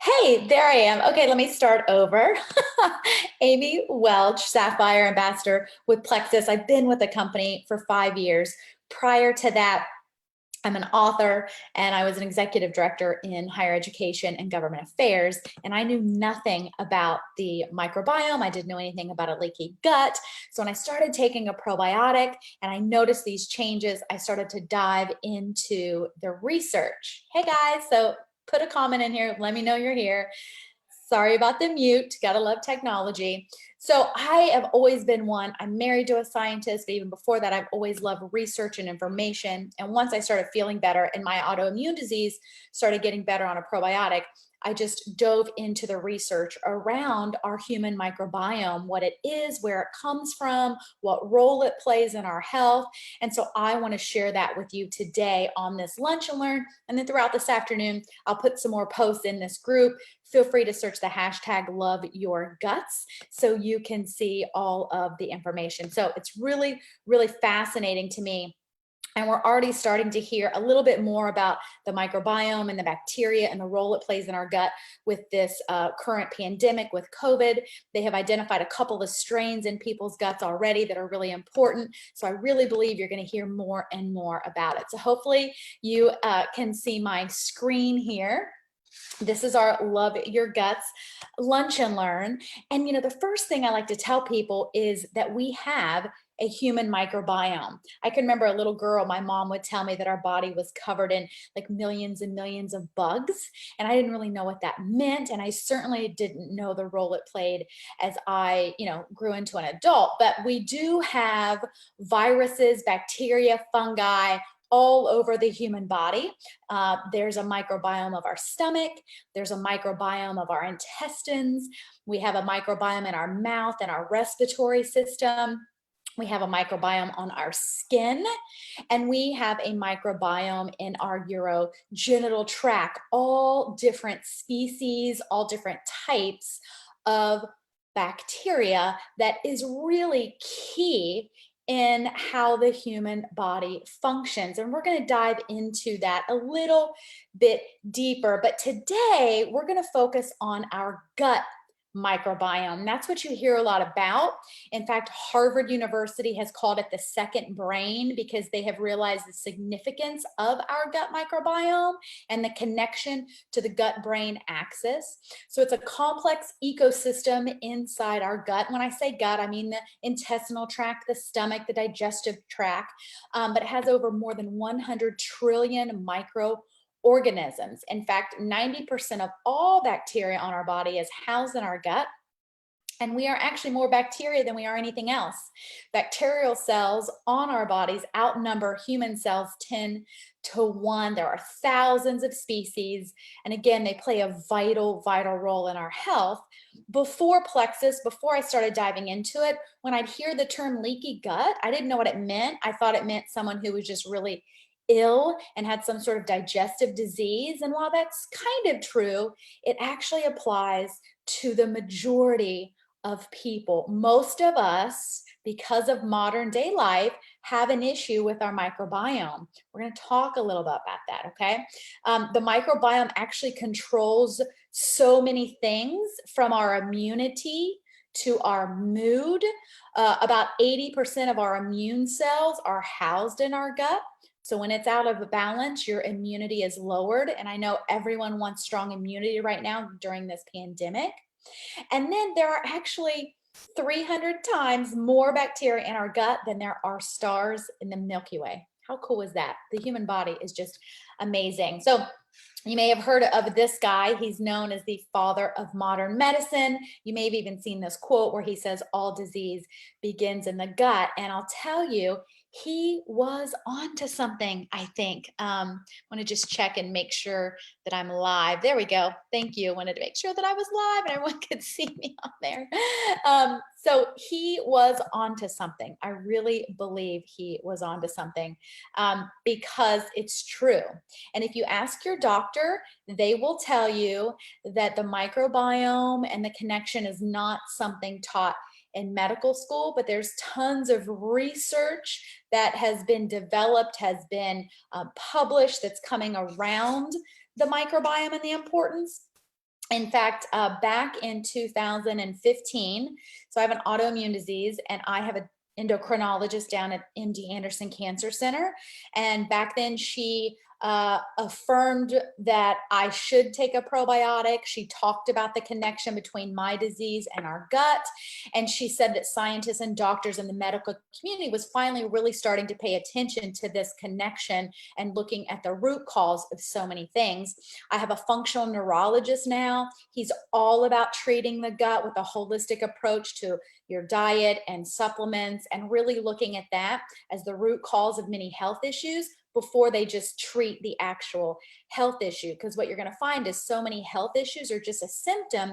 Hey, there I am. Okay, let me start over. Amy Welch, Sapphire Ambassador with Plexus. I've been with the company for 5 years. Prior to that, I'm an author and I was an executive director in higher education and government affairs. And I knew nothing about the microbiome. I didn't know anything about a leaky gut. So when I started taking a probiotic and I noticed these changes, I started to dive into the research. Hey guys, so put a comment in here. Let me know you're here. Sorry about the mute. Gotta love technology. So I have always been one. I'm married to a scientist, but even before that, I've always loved research and information. And once I started feeling better and my autoimmune disease started getting better on a probiotic, I just dove into the research around our human microbiome, what it is, where it comes from, what role it plays in our health. And so I want to share that with you today on this Lunch and Learn. And then throughout this afternoon, I'll put some more posts in this group. Feel free to search the hashtag #LoveYourGuts so you can see all of the information. So it's really, really fascinating to me. And we're already starting to hear a little bit more about the microbiome and the bacteria and the role it plays in our gut with this current pandemic with COVID. They have identified a couple of strains in people's guts already that are really important. So I really believe you're going to hear more and more about it. So hopefully you can see my screen here. This is our Love Your Guts Lunch and Learn. And the first thing I like to tell people is that we have a human microbiome. I can remember a little girl, my mom would tell me that our body was covered in like millions and millions of bugs. And I didn't really know what that meant. And I certainly didn't know the role it played as I, grew into an adult. But we do have viruses, bacteria, fungi, all over the human body. There's a microbiome of our stomach. There's a microbiome of our intestines. We have a microbiome in our mouth and our respiratory system. We have a microbiome on our skin, and we have a microbiome in our urogenital tract, all different species, all different types of bacteria that is really key in how the human body functions. And we're going to dive into that a little bit deeper. But today we're going to focus on our gut microbiome. That's what you hear a lot about. In fact, Harvard University has called it the second brain because they have realized the significance of our gut microbiome and the connection to the gut-brain axis. So it's a complex ecosystem inside our gut. When I say gut, I mean the intestinal tract, the stomach, the digestive tract, but it has over more than 100 trillion microorganisms. In fact, 90% of all bacteria on our body is housed in our gut. And we are actually more bacteria than we are anything else. Bacterial cells on our bodies outnumber human cells 10 to 1. There are thousands of species. And again, they play a vital, vital role in our health. Before Plexus, before I started diving into it, when I'd hear the term leaky gut, I didn't know what it meant. I thought it meant someone who was just really ill and had some sort of digestive disease. And while that's kind of true, it actually applies to the majority of people. Most of us, because of modern day life, have an issue with our microbiome. We're going to talk a little bit about that, okay? The microbiome actually controls so many things, from our immunity to our mood. About 80% of our immune cells are housed in our gut. So when it's out of balance, your immunity is lowered. And I know everyone wants strong immunity right now during this pandemic. And then there are actually 300 times more bacteria in our gut than there are stars in the Milky Way. How cool is that? The human body is just amazing. So you may have heard of this guy. He's known as the father of modern medicine. You may have even seen this quote where he says, all disease begins in the gut. And I'll tell you, he was onto something, I think. I want to just check and make sure that I'm live. There we go. Thank you. I wanted to make sure that I was live and everyone could see me on there. So he was onto something. I really believe he was onto something because it's true. And if you ask your doctor, they will tell you that the microbiome and the connection is not something taught in medical school, but there's tons of research that has been developed, has been published, that's coming around the microbiome and the importance. In fact, back in 2015, so I have an autoimmune disease and I have an endocrinologist down at MD Anderson Cancer Center. And back then she affirmed that I should take a probiotic. She talked about the connection between my disease and our gut. And she said that scientists and doctors in the medical community was finally really starting to pay attention to this connection and looking at the root cause of so many things. I have a functional neurologist now. He's all about treating the gut with a holistic approach to your diet and supplements, and really looking at that as the root cause of many health issues before they just treat the actual health issue. Because what you're going to find is so many health issues are just a symptom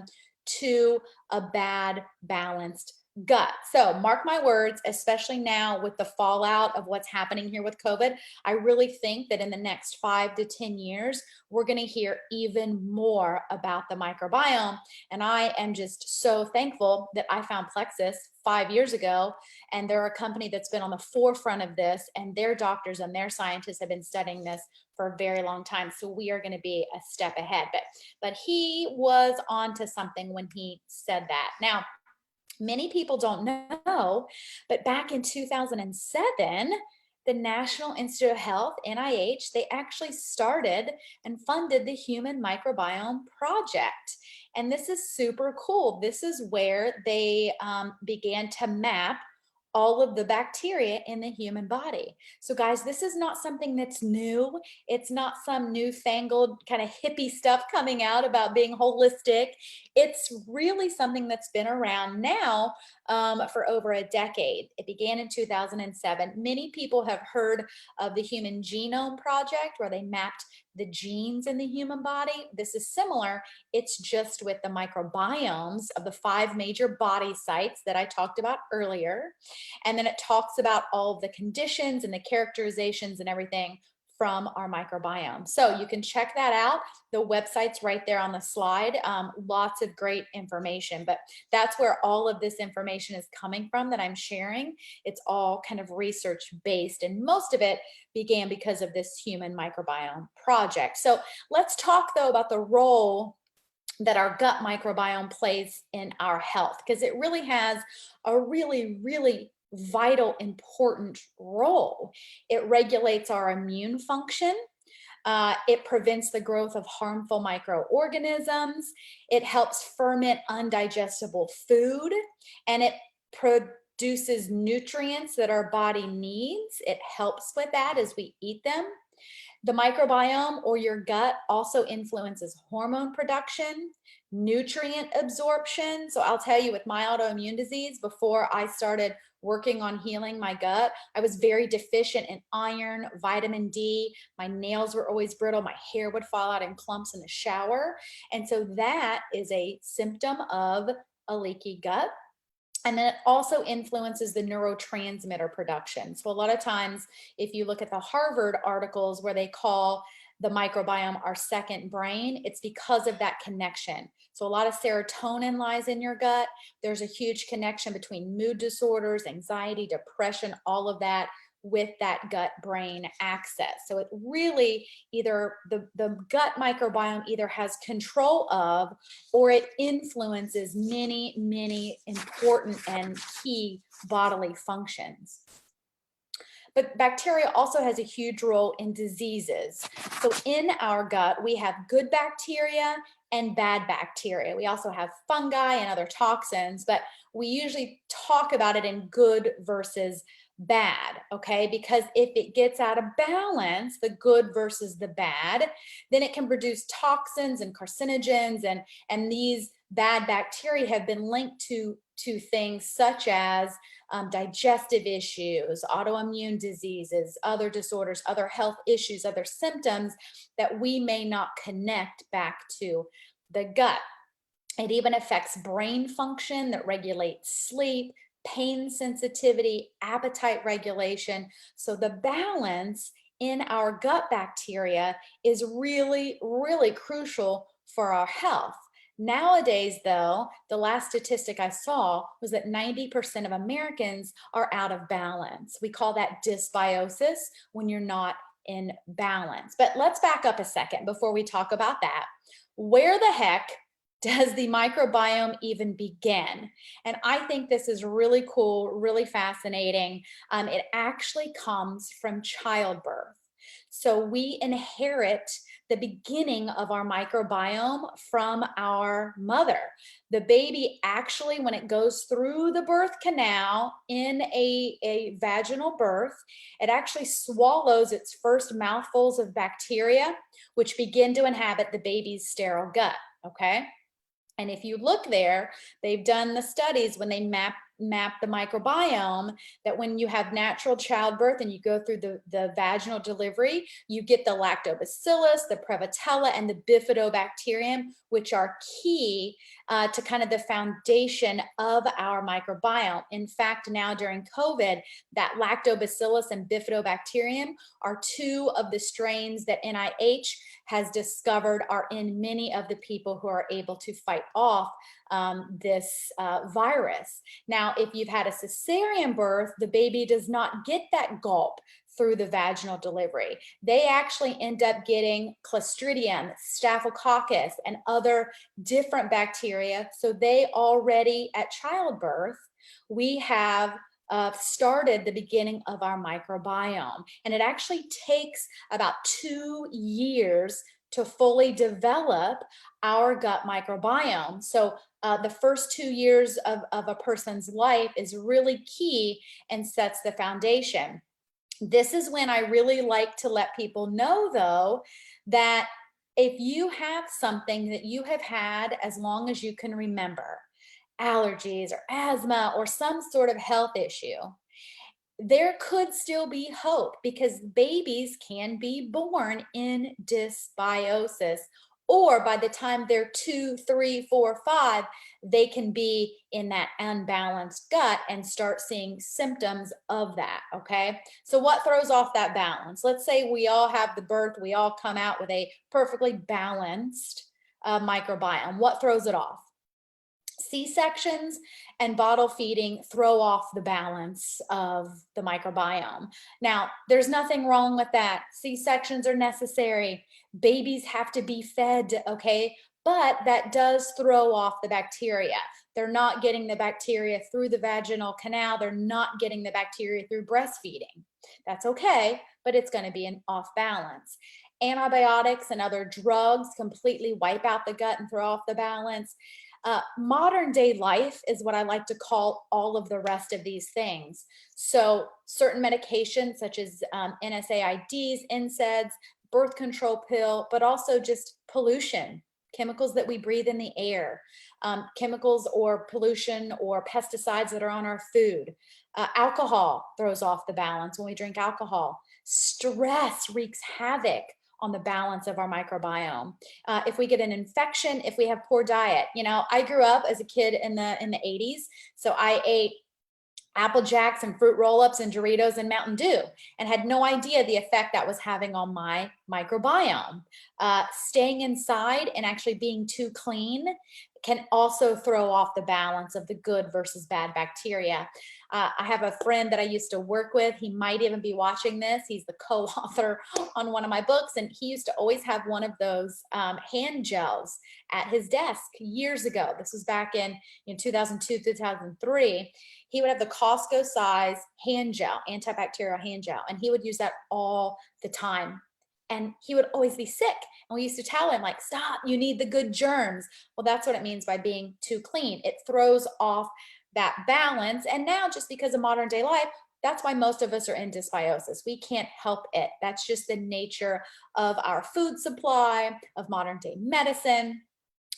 to a bad, balanced gut. So mark my words, especially now with the fallout of what's happening here with COVID, I really think that in the next 5 to 10 years, we're going to hear even more about the microbiome. And I am just so thankful that I found Plexus 5 years ago. And they're a company that's been on the forefront of this, and their doctors and their scientists have been studying this for a very long time. So we are going to be a step ahead. But he was onto something when he said that. Now, many people don't know, but back in 2007, the National Institute of Health, NIH, they actually started and funded the Human Microbiome Project. And this is super cool. This is where they began to map all of the bacteria in the human body. So guys, this is not something that's new. It's not some newfangled kind of hippie stuff coming out about being holistic. It's really something that's been around now for over a decade. It began in 2007. Many people have heard of the Human Genome Project, where they mapped the genes in the human body. This is similar. It's just with the microbiomes of the 5 major body sites that I talked about earlier. And then it talks about all of the conditions and the characterizations and everything from our microbiome. So you can check that out. The website's right there on the slide. Lots of great information, but that's where all of this information is coming from that I'm sharing. It's all kind of research based, and most of it began because of this Human Microbiome Project. So let's talk though about the role that our gut microbiome plays in our health, because it really has a really vital, important role. It regulates our immune function. It prevents the growth of harmful microorganisms. It helps ferment undigestible food, and it produces nutrients that our body needs. It helps with that as we eat them. The microbiome, or your gut, also influences hormone production, nutrient absorption. So I'll tell you, with my autoimmune disease, before I started working on healing my gut, I was very deficient in iron, vitamin D. My nails were always brittle. My hair would fall out in clumps in the shower. And so that is a symptom of a leaky gut. And then it also influences the neurotransmitter production. So a lot of times, if you look at the Harvard articles where they call the microbiome our second brain, it's because of that connection. So a lot of serotonin lies in your gut. There's a huge connection between mood disorders, anxiety, depression, all of that, with that gut brain access. So it really, either the gut microbiome either has control of, or it influences many important and key bodily functions. But bacteria also has a huge role in diseases. So in our gut, we have good bacteria and bad bacteria. We also have fungi and other toxins, but we usually talk about it in good versus bad, okay? Because if it gets out of balance, the good versus the bad, then it can produce toxins and carcinogens, and these bad bacteria have been linked to things such as digestive issues, autoimmune diseases, other disorders, other health issues, other symptoms that we may not connect back to the gut. It even affects brain function that regulates sleep, pain sensitivity, appetite regulation. So the balance in our gut bacteria is really crucial for our health. Nowadays, though, the last statistic I saw was that 90% of Americans are out of balance. We call that dysbiosis, when you're not in balance. But let's back up a second before we talk about that. Where the heck does the microbiome even begin? And I think this is really cool, really fascinating. It actually comes from childbirth. So we inherit the beginning of our microbiome from our mother. The baby actually, when it goes through the birth canal in a vaginal birth, it actually swallows its first mouthfuls of bacteria, which begin to inhabit the baby's sterile gut. Okay. And if you look there, they've done the studies when they map the microbiome, that when you have natural childbirth and you go through the vaginal delivery, you get the lactobacillus, the prevotella, and the bifidobacterium, which are key to kind of the foundation of our microbiome. In fact, now during COVID, that lactobacillus and bifidobacterium are two of the strains that NIH has discovered are in many of the people who are able to fight off this virus. Now, if you've had a cesarean birth, the baby does not get that gulp through the vaginal delivery. They actually end up getting Clostridium, Staphylococcus, and other different bacteria. So they already at childbirth, we have started the beginning of our microbiome. And it actually takes about 2 years to fully develop our gut microbiome. So the first 2 years of a person's life is really key and sets the foundation. This is when I really like to let people know, though, that if you have something that you have had as long as you can remember, allergies or asthma or some sort of health issue, there could still be hope, because babies can be born in dysbiosis, or by the time they're 2, 3, 4, 5, they can be in that unbalanced gut and start seeing symptoms of that. Okay, so what throws off that balance? Let's say we all have the birth, we all come out with a perfectly balanced microbiome. What throws it off? C-sections and bottle feeding throw off the balance of the microbiome. Now, there's nothing wrong with that. C-sections are necessary. Babies have to be fed, okay? But that does throw off the bacteria. They're not getting the bacteria through the vaginal canal. They're not getting the bacteria through breastfeeding. That's okay, but it's going to be an off balance. Antibiotics and other drugs completely wipe out the gut and throw off the balance. Modern day life is what I like to call all of the rest of these things. So certain medications such as NSAIDs, NSAIDs, birth control pill, but also just pollution, chemicals that we breathe in the air, chemicals or pollution or pesticides that are on our food. Alcohol throws off the balance when we drink alcohol. Stress wreaks havoc on the balance of our microbiome. If we get an infection, if we have poor diet, I grew up as a kid in the 80s, so I ate Apple Jacks and fruit roll-ups and Doritos and Mountain Dew, and had no idea the effect that was having on my microbiome. Staying inside and actually being too clean can also throw off the balance of the good versus bad bacteria. I have a friend that I used to work with. He might even be watching this. He's the co-author on one of my books, and he used to always have one of those hand gels at his desk years ago. This was back in 2002, 2003. He would have the Costco size hand gel, antibacterial hand gel, and he would use that all the time. And he would always be sick. And we used to tell him, like, stop, you need the good germs. Well, that's what it means by being too clean. It throws off that balance. And now, just because of modern day life, that's why most of us are in dysbiosis. We can't help it. That's just the nature of our food supply, of modern day medicine.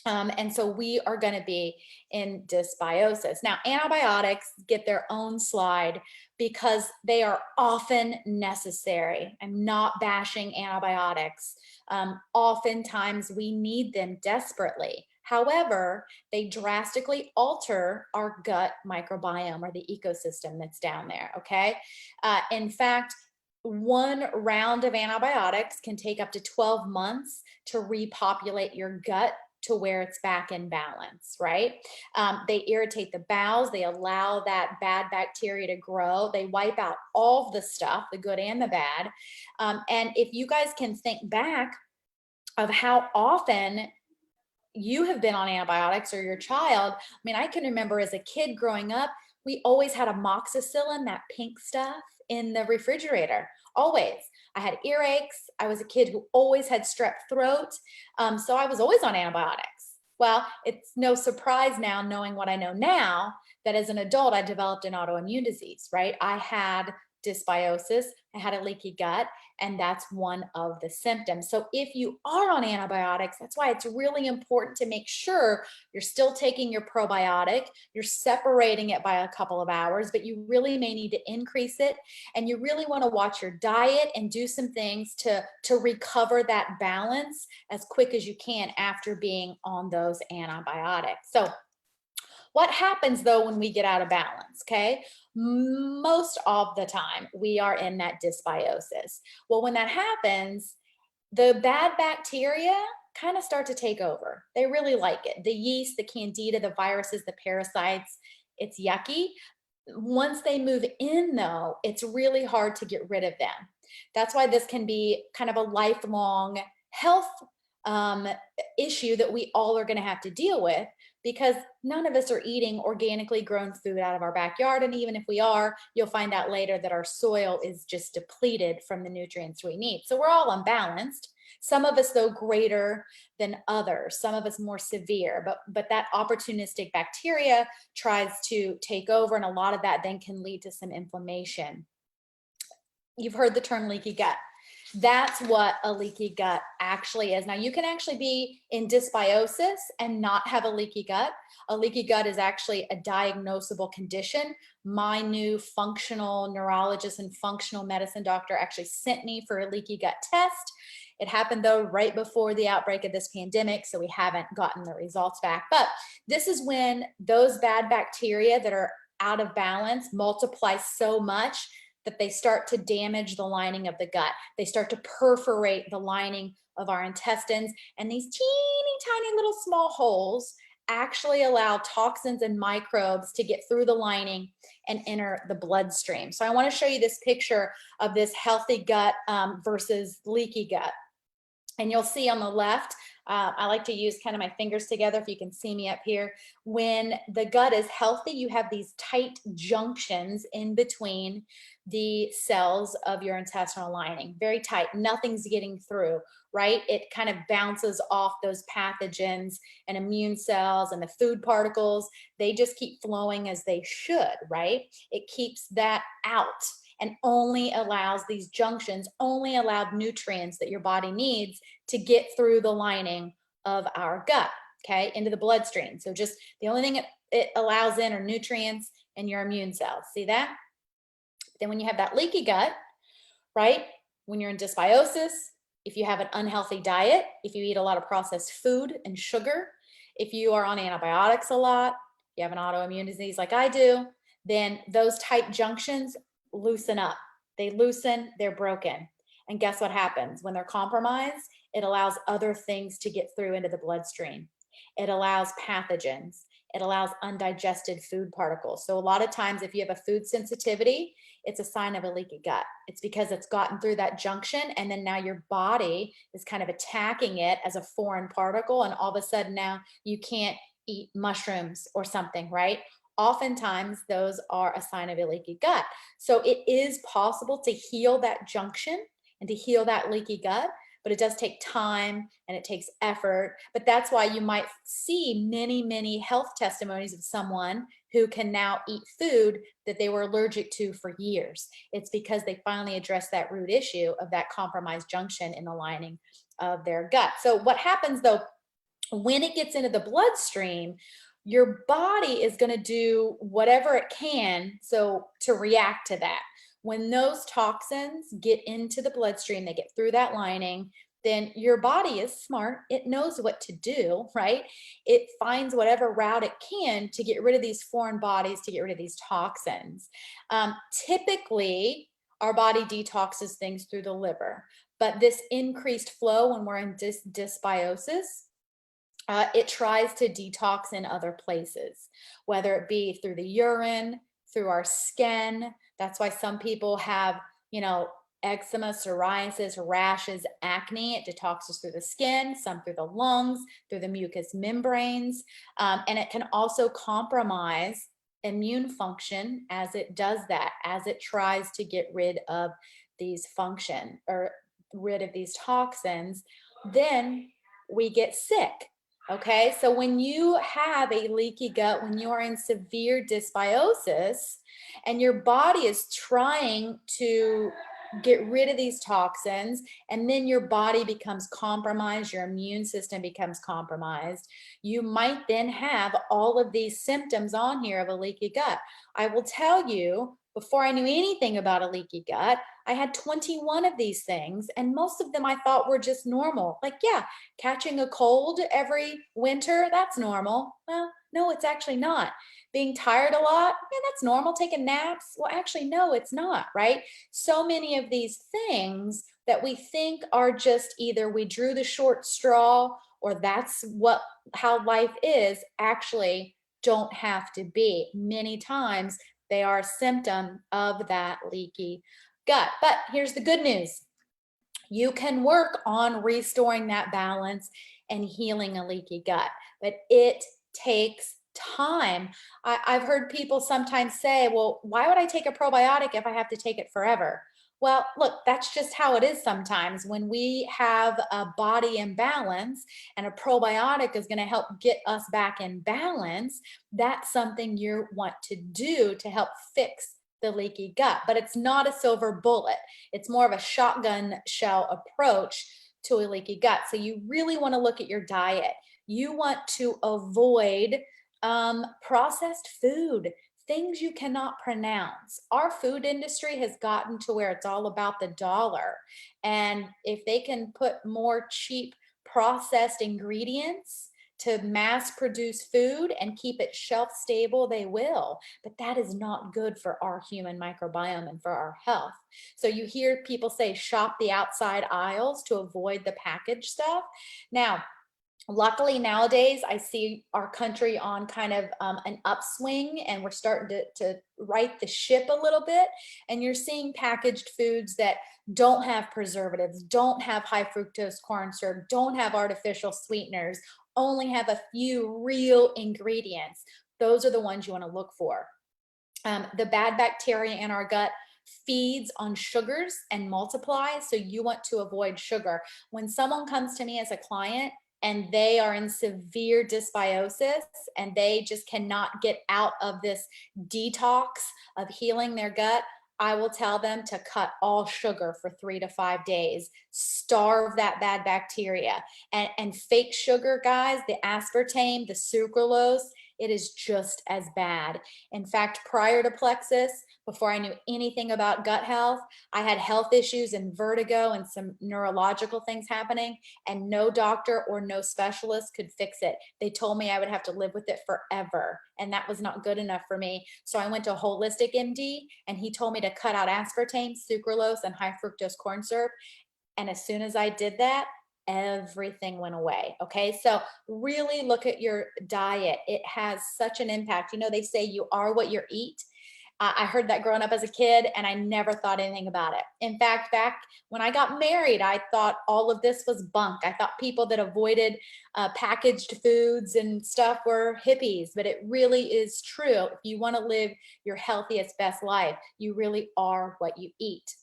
And so we are going to be in dysbiosis. Now, antibiotics get their own slide because they are often necessary. I'm not bashing antibiotics. Oftentimes we need them desperately. However, they drastically alter our gut microbiome, or the ecosystem that's down there, okay? In fact, one round of antibiotics can take up to 12 months to repopulate your gut to where it's back in balance, right? They irritate the bowels. They allow that bad bacteria to grow. They wipe out all the stuff, the good and the bad. And if you guys can think back of how often you have been on antibiotics or your child. I mean, I can remember as a kid growing up, we always had amoxicillin, that pink stuff, in the refrigerator. Always. I had earaches. I was a kid who always had strep throat. So I was always on antibiotics. Well, it's no surprise now, knowing what I know now, that as an adult, I developed an autoimmune disease, right? I had dysbiosis, I had a leaky gut, and that's one of the symptoms. So if you are on antibiotics, that's why it's really important to make sure you're still taking your probiotic, you're separating it by a couple of hours, but you really may need to increase it. And you really want to watch your diet and do some things to recover that balance as quick as you can after being on those antibiotics. So what happens though when we get out of balance? Okay, most of the time we are in that dysbiosis. Well, when that happens, the bad bacteria kind of start to take over. They really like it. The yeast, the candida, the viruses, the parasites, it's yucky. Once they move in though, it's really hard to get rid of them. That's why this can be kind of a lifelong health issue that we all are going to have to deal with, because none of us are eating organically grown food out of our backyard. And even if we are, you'll find out later that our soil is just depleted from the nutrients we need. So we're all unbalanced. Some of us, though, greater than others, some of us more severe, but that opportunistic bacteria tries to take over, and a lot of that then can lead to some inflammation. You've heard the term leaky gut. That's what a leaky gut actually is. Now, you can actually be in dysbiosis and not have a leaky gut. A leaky gut is actually a diagnosable condition. My new functional neurologist and functional medicine doctor actually sent me for a leaky gut test. It happened though right before the outbreak of this pandemic, so we haven't gotten the results back. But this is when those bad bacteria that are out of balance multiply so much that they start to damage the lining of the gut. They start to perforate the lining of our intestines. And these teeny tiny little small holes actually allow toxins and microbes to get through the lining and enter the bloodstream. So I want to show you this picture of this healthy gut versus leaky gut. And you'll see on the left, I like to use kind of my fingers together if you can see me up here. When the gut is healthy, you have these tight junctions in between the cells of your intestinal lining, very tight, nothing's getting through, right? It kind of bounces off those pathogens and immune cells and the food particles. They just keep flowing as they should, right? It keeps that out and only allows these junctions, only allowed nutrients that your body needs to get through the lining of our gut, okay, into the bloodstream. So just the only thing it allows in are nutrients and your immune cells. See that? Then when you have that leaky gut, right, when you're in dysbiosis, if you have an unhealthy diet, if you eat a lot of processed food and sugar, if you are on antibiotics a lot, you have an autoimmune disease like I do, then those tight junctions loosen up. They loosen, they're broken. And guess what happens? When they're compromised, it allows other things to get through into the bloodstream. It allows pathogens. It allows undigested food particles. So a lot of times if you have a food sensitivity, it's a sign of a leaky gut. It's because it's gotten through that junction, and then now your body is kind of attacking it as a foreign particle, and all of a sudden now you can't eat mushrooms or something, right? Oftentimes those are a sign of a leaky gut. So it is possible to heal that junction and to heal that leaky gut, but it does take time and it takes effort. But that's why you might see many, many health testimonies of someone who can now eat food that they were allergic to for years. It's because they finally addressed that root issue of that compromised junction in the lining of their gut. So what happens though, when it gets into the bloodstream, your body is going to do whatever it can so to react to that. When those toxins get into the bloodstream, they get through that lining, then your body is smart. It knows what to do, right? It finds whatever route it can to get rid of these foreign bodies, to get rid of these toxins. Typically, our body detoxes things through the liver, but this increased flow when we're in dysbiosis, it tries to detox in other places, whether it be through the urine, through our skin. That's why some people have, eczema, psoriasis, rashes, acne. It detoxes through the skin, some through the lungs, through the mucous membranes. And it can also compromise immune function as it does that, as it tries to get rid of these function or rid of these toxins. Then we get sick. Okay, so when you have a leaky gut, when you are in severe dysbiosis and your body is trying to get rid of these toxins, and then your body becomes compromised, your immune system becomes compromised, you might then have all of these symptoms on here of a leaky gut. I will tell you, before I knew anything about a leaky gut, I had 21 of these things, and most of them I thought were just normal. Like, yeah, catching a cold every winter, that's normal. Well, no, it's actually not. Being tired a lot, yeah, that's normal. Taking naps, well, actually, no, it's not, right? So many of these things that we think are just either we drew the short straw or that's how life is, actually don't have to be. Many times they are a symptom of that leaky gut. But here's the good news. You can work on restoring that balance and healing a leaky gut, but it takes time. I've heard people sometimes say, well, why would I take a probiotic if I have to take it forever? Well, look, that's just how it is sometimes. When we have a body imbalance and a probiotic is going to help get us back in balance, that's something you want to do to help fix the leaky gut. But it's not a silver bullet. It's more of a shotgun shell approach to a leaky gut. So you really want to look at your diet. You want to avoid processed food, things you cannot pronounce. Our food industry has gotten to where it's all about the dollar. And if they can put more cheap processed ingredients to mass produce food and keep it shelf stable, they will. But that is not good for our human microbiome and for our health. So you hear people say shop the outside aisles to avoid the packaged stuff. Now, luckily nowadays, I see our country on kind of an upswing, and we're starting to right the ship a little bit. And you're seeing packaged foods that don't have preservatives, don't have high fructose corn syrup, don't have artificial sweeteners, only have a few real ingredients. Those are the ones you want to look for. The bad bacteria in our gut feeds on sugars and multiplies, so you want to avoid sugar. When someone comes to me as a client and they are in severe dysbiosis and they just cannot get out of this detox of healing their gut, I will tell them to cut all sugar for 3 to 5 days, starve that bad bacteria. And fake sugar, guys, the aspartame, the sucralose, it is just as bad. In fact, prior to Plexus, before I knew anything about gut health, I had health issues and vertigo and some neurological things happening, and no doctor or no specialist could fix it. They told me I would have to live with it forever, and that was not good enough for me. So I went to Holistic MD, and he told me to cut out aspartame, sucralose, and high fructose corn syrup. And as soon as I did that, everything went away. Okay, so really look at your diet. It has such an impact. You know, they say you are what you eat. I heard that growing up as a kid, and I never thought anything about it. In fact, back when I got married, I thought all of this was bunk. I thought people that avoided packaged foods and stuff were hippies, but it really is true. If you want to live your healthiest, best life, you really are what you eat.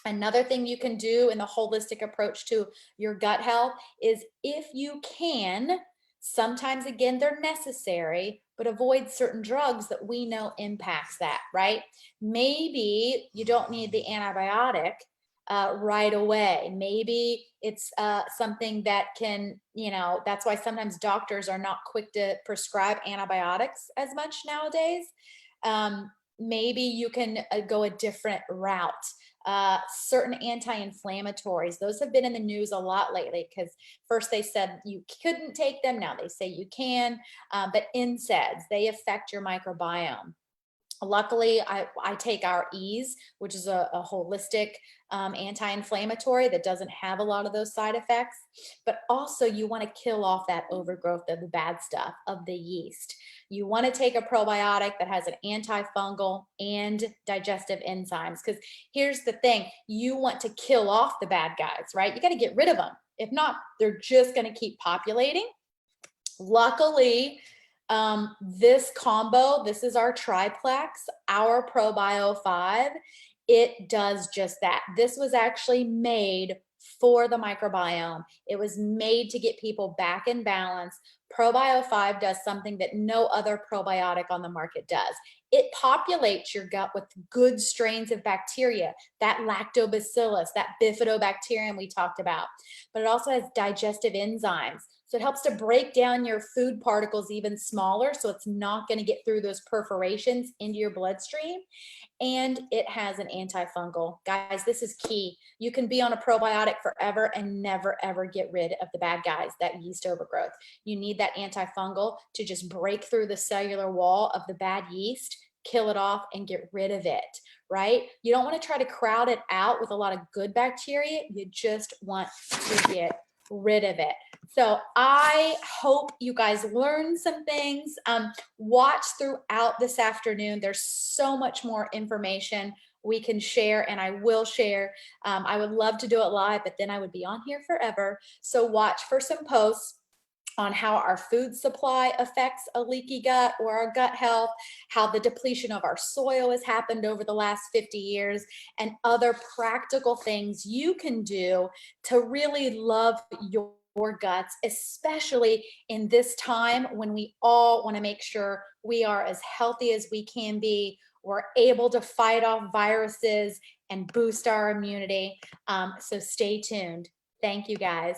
Another thing you can do in the holistic approach to your gut health is, if you can, sometimes again, they're necessary, but avoid certain drugs that we know impacts that, right? Maybe you don't need the antibiotic right away. Maybe it's something that can, that's why sometimes doctors are not quick to prescribe antibiotics as much nowadays. Maybe you can go a different route. Certain anti-inflammatories, those have been in the news a lot lately, because first they said you couldn't take them, now they say you can, but NSAIDs, they affect your microbiome. Luckily, I take our Ease, which is a holistic anti-inflammatory that doesn't have a lot of those side effects. But also, you want to kill off that overgrowth of the bad stuff, of the yeast. You want to take a probiotic that has an antifungal and digestive enzymes. Because here's the thing, you want to kill off the bad guys, right? You got to get rid of them. If not, they're just going to keep populating. Luckily, this combo, this is our triplex, our ProBio 5, it does just that. This was actually made for the microbiome. It was made to get people back in balance. ProBio 5 does something that no other probiotic on the market does. It populates your gut with good strains of bacteria, that lactobacillus, that bifidobacterium we talked about, but it also has digestive enzymes. So it helps to break down your food particles even smaller, so it's not going to get through those perforations into your bloodstream. And it has an antifungal. Guys, this is key. You can be on a probiotic forever and never, ever get rid of the bad guys, that yeast overgrowth. You need that antifungal to just break through the cellular wall of the bad yeast, kill it off, and get rid of it, right? You don't want to try to crowd it out with a lot of good bacteria. You just want to get rid of it. So I hope you guys learned some things. Watch throughout this afternoon. There's so much more information we can share, and I will share. I would love to do it live, but then I would be on here forever. So watch for some posts on how our food supply affects a leaky gut or our gut health, how the depletion of our soil has happened over the last 50 years, and other practical things you can do to really love your guts, especially in this time when we all want to make sure we are as healthy as we can be. We're able to fight off viruses and boost our immunity. So stay tuned. Thank you, guys.